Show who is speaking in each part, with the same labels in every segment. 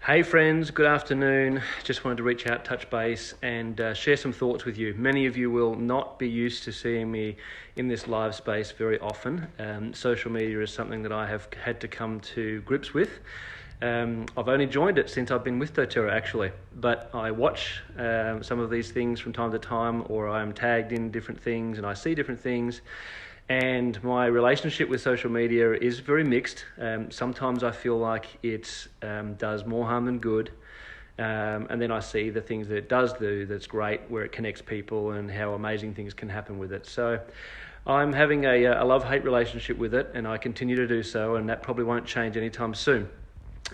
Speaker 1: Hey friends, good afternoon. Just wanted to reach out, touch base and share some thoughts with you. Many of you will not be used to seeing me in this live space very often. Social media is something that I have had to come to grips with. I've only joined it since I've been with dōTERRA actually, but I watch some of these things from time to time, or I'm tagged in different things and I see different things. And my relationship with social media is very mixed. Sometimes I feel like it does more harm than good. And then I see the things that it does do that's great, where it connects people and how amazing things can happen with it. So I'm having a love-hate relationship with it, and I continue to do so, and that probably won't change anytime soon.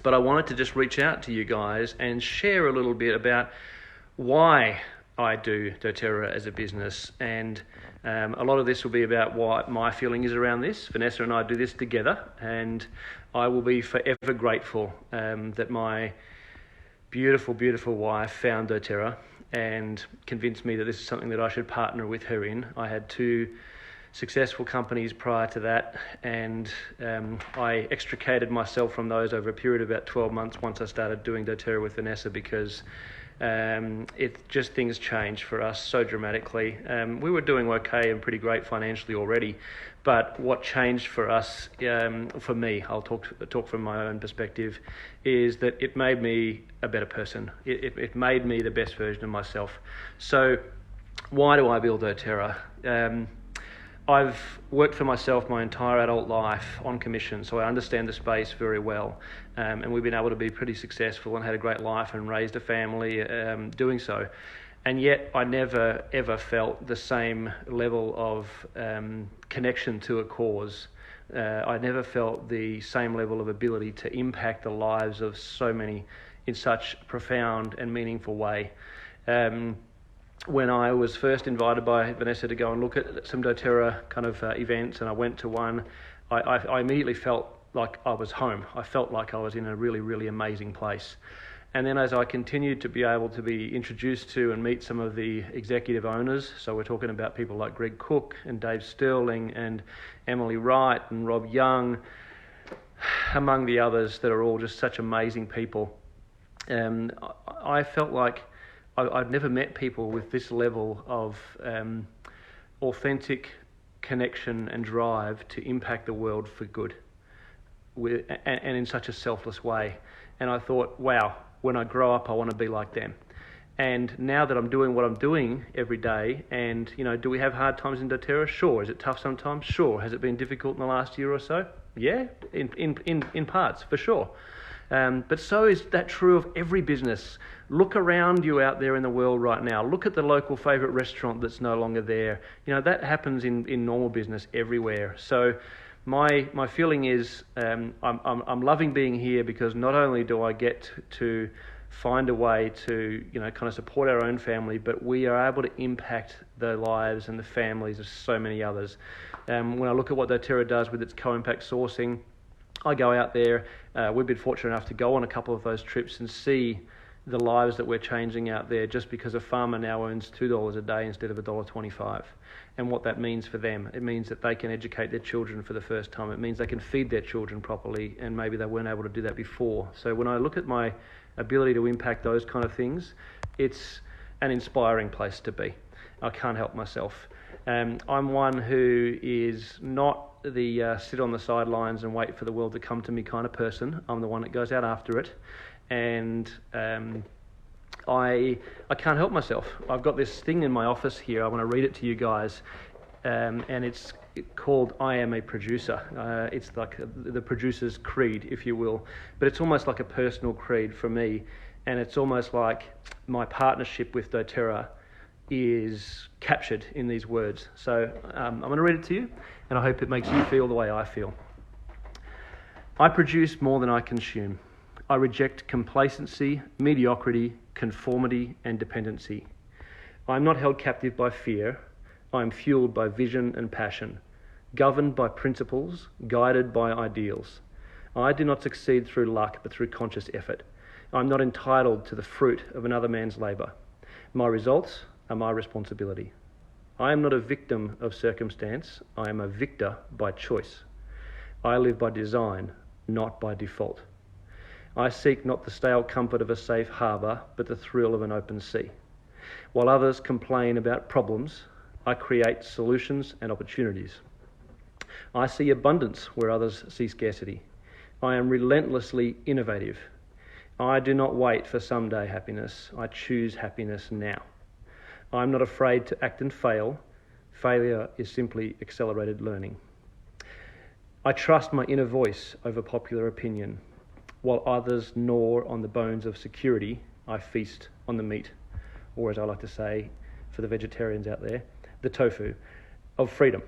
Speaker 1: But I wanted to just reach out to you guys and share a little bit about why I do dōTERRA as a business, and a lot of this will be about what my feeling is around this. Vanessa and I do this together, and I will be forever grateful that my beautiful, beautiful wife found dōTERRA and convinced me that this is something that I should partner with her in. I had two successful companies prior to that, and I extricated myself from those over a period of about 12 months once I started doing dōTERRA with Vanessa, because things changed for us so dramatically. We were doing okay and pretty great financially already, but what changed for us, for me, I'll talk from my own perspective, is that it made me a better person. It made me the best version of myself. So why do I build dōTERRA? I've worked for myself my entire adult life on commission, so I understand the space very well, and we've been able to be pretty successful and had a great life and raised a family doing so. And yet I never ever felt the same level of connection to a cause. I never felt the same level of ability to impact the lives of so many in such a profound and meaningful way. When I was first invited by Vanessa to go and look at some dōTERRA kind of events, and I went to one, I immediately felt like I was home. I felt like I was in a really, really amazing place. And then as I continued to be able to be introduced to and meet some of the executive owners, so we're talking about people like Greg Cook and Dave Sterling and Emily Wright and Rob Young, among the others that are all just such amazing people. I felt like I've never met people with this level of authentic connection and drive to impact the world for good, and in such a selfless way. And I thought, wow, when I grow up, I want to be like them. And now that I'm doing what I'm doing every day, and do we have hard times in dōTERRA? Sure. Is it tough sometimes? Sure. Has it been difficult in the last year or so? Yeah, in parts, for sure. But so is that true of every business. Look around you out there in the world right now. Look at the local favourite restaurant that's no longer there. That happens in normal business everywhere. So my feeling is I'm loving being here, because not only do I get to find a way to kind of support our own family, but we are able to impact the lives and the families of so many others. When I look at what dōTERRA does with its co-impact sourcing, I go out there, we've been fortunate enough to go on a couple of those trips and see the lives that we're changing out there, just because a farmer now earns $2 a day instead of $1.25. And what that means for them, it means that they can educate their children for the first time. It means they can feed their children properly, and maybe they weren't able to do that before. So when I look at my ability to impact those kind of things, it's an inspiring place to be. I can't help myself. I'm one who is not the sit on the sidelines and wait for the world to come to me kind of person. I'm the one that goes out after it, and I can't help myself. I've got this thing in my office here. I want to read it to you guys, and it's called "I am a producer." It's like the producer's creed, if you will, but it's almost like a personal creed for me, and it's almost like my partnership with dōTERRA is captured in these words. So I'm going to read it to you, and I hope it makes you feel the way I feel. I produce more than I consume. I reject complacency, mediocrity, conformity, and dependency. I am not held captive by fear. I am fueled by vision and passion, governed by principles, guided by ideals. I do not succeed through luck, but through conscious effort. I am not entitled to the fruit of another man's labour. My results are my responsibility. I am not a victim of circumstance. I am a victor by choice. I live by design, not by default. I seek not the stale comfort of a safe harbour, but the thrill of an open sea. While others complain about problems, I create solutions and opportunities. I see abundance where others see scarcity. I am relentlessly innovative. I do not wait for someday happiness. I choose happiness now. I am not afraid to act and fail. Failure is simply accelerated learning. I trust my inner voice over popular opinion. While others gnaw on the bones of security, I feast on the meat, or as I like to say for the vegetarians out there, the tofu of freedom.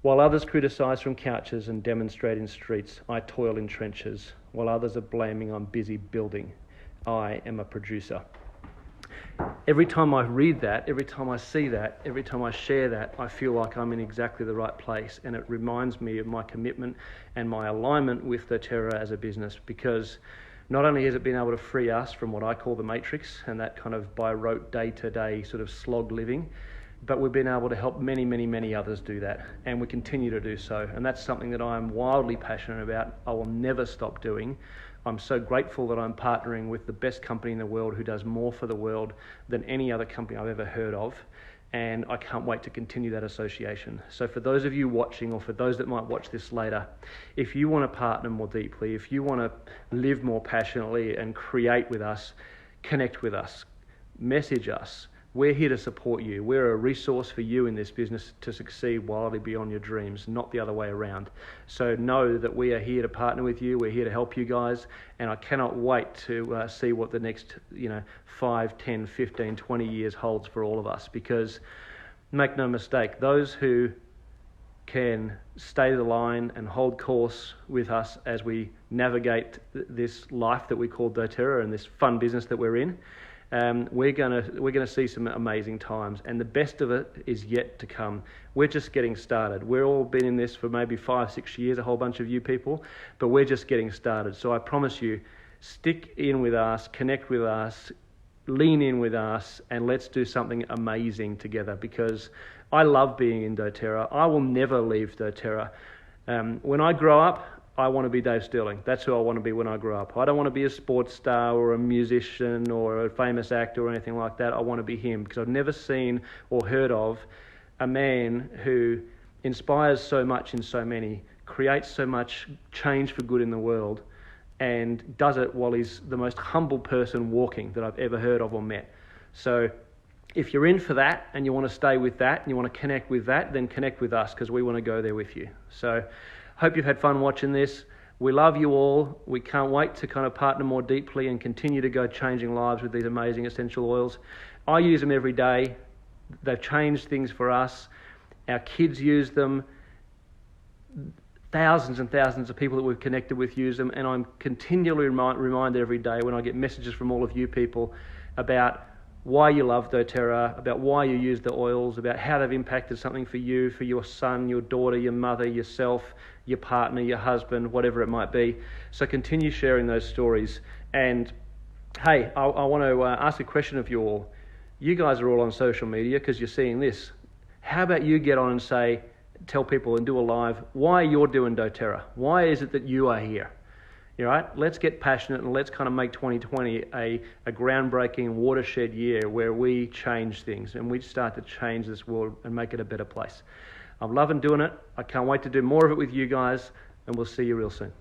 Speaker 1: While others criticise from couches and demonstrate in streets, I toil in trenches. While others are blaming, I'm busy building. I am a producer. Every time I read that, every time I see that, every time I share that, I feel like I'm in exactly the right place, and it reminds me of my commitment and my alignment with dōTERRA as a business, because not only has it been able to free us from what I call the matrix and that kind of by rote day-to-day sort of slog living, but we've been able to help many, many, many others do that, and we continue to do so. And that's something that I am wildly passionate about. I will never stop doing. I'm so grateful that I'm partnering with the best company in the world who does more for the world than any other company I've ever heard of, and I can't wait to continue that association. So for those of you watching, or for those that might watch this later, if you want to partner more deeply, if you want to live more passionately and create with us, connect with us, message us. We're here to support you. We're a resource for you in this business to succeed wildly beyond your dreams, not the other way around. So know that we are here to partner with you. We're here to help you guys, and I cannot wait to see what the next 5, 10, 15, 20 years holds for all of us, because make no mistake, those who can stay the line and hold course with us as we navigate this life that we call dōTERRA and this fun business that we're in, we're gonna see some amazing times, and the best of it is yet to come. We're just getting started. We've all been in this for maybe 5, 6 years, a whole bunch of you people, but we're just getting started. So I promise you, stick in with us, connect with us, lean in with us, and let's do something amazing together, because I love being in dōTERRA. I will never leave dōTERRA. When I grow up, I want to be Dave Sterling. That's who I want to be when I grow up. I don't want to be a sports star or a musician or a famous actor or anything like that. I want to be him, because I've never seen or heard of a man who inspires so much in so many, creates so much change for good in the world, and does it while he's the most humble person walking that I've ever heard of or met. So if you're in for that and you want to stay with that and you want to connect with that, then connect with us, because we want to go there with you. So hope you've had fun watching this. We love you all. We can't wait to kind of partner more deeply and continue to go changing lives with these amazing essential oils. I use them every day. They've changed things for us. Our kids use them. Thousands and thousands of people that we've connected with use them, and I'm continually reminded every day when I get messages from all of you people about why you love dōTERRA, about why you use the oils, about how they've impacted something for you, for your son, your daughter, your mother, yourself, your partner, your husband, whatever it might be. So continue sharing those stories. And hey, I want to ask a question of you all. You guys are all on social media because you're seeing this. How about you get on and tell people and do a live why you're doing dōTERRA? Why is it that you are here? All right, let's get passionate and let's kind of make 2020 a groundbreaking watershed year where we change things and we start to change this world and make it a better place. I'm loving doing it. I can't wait to do more of it with you guys, and we'll see you real soon.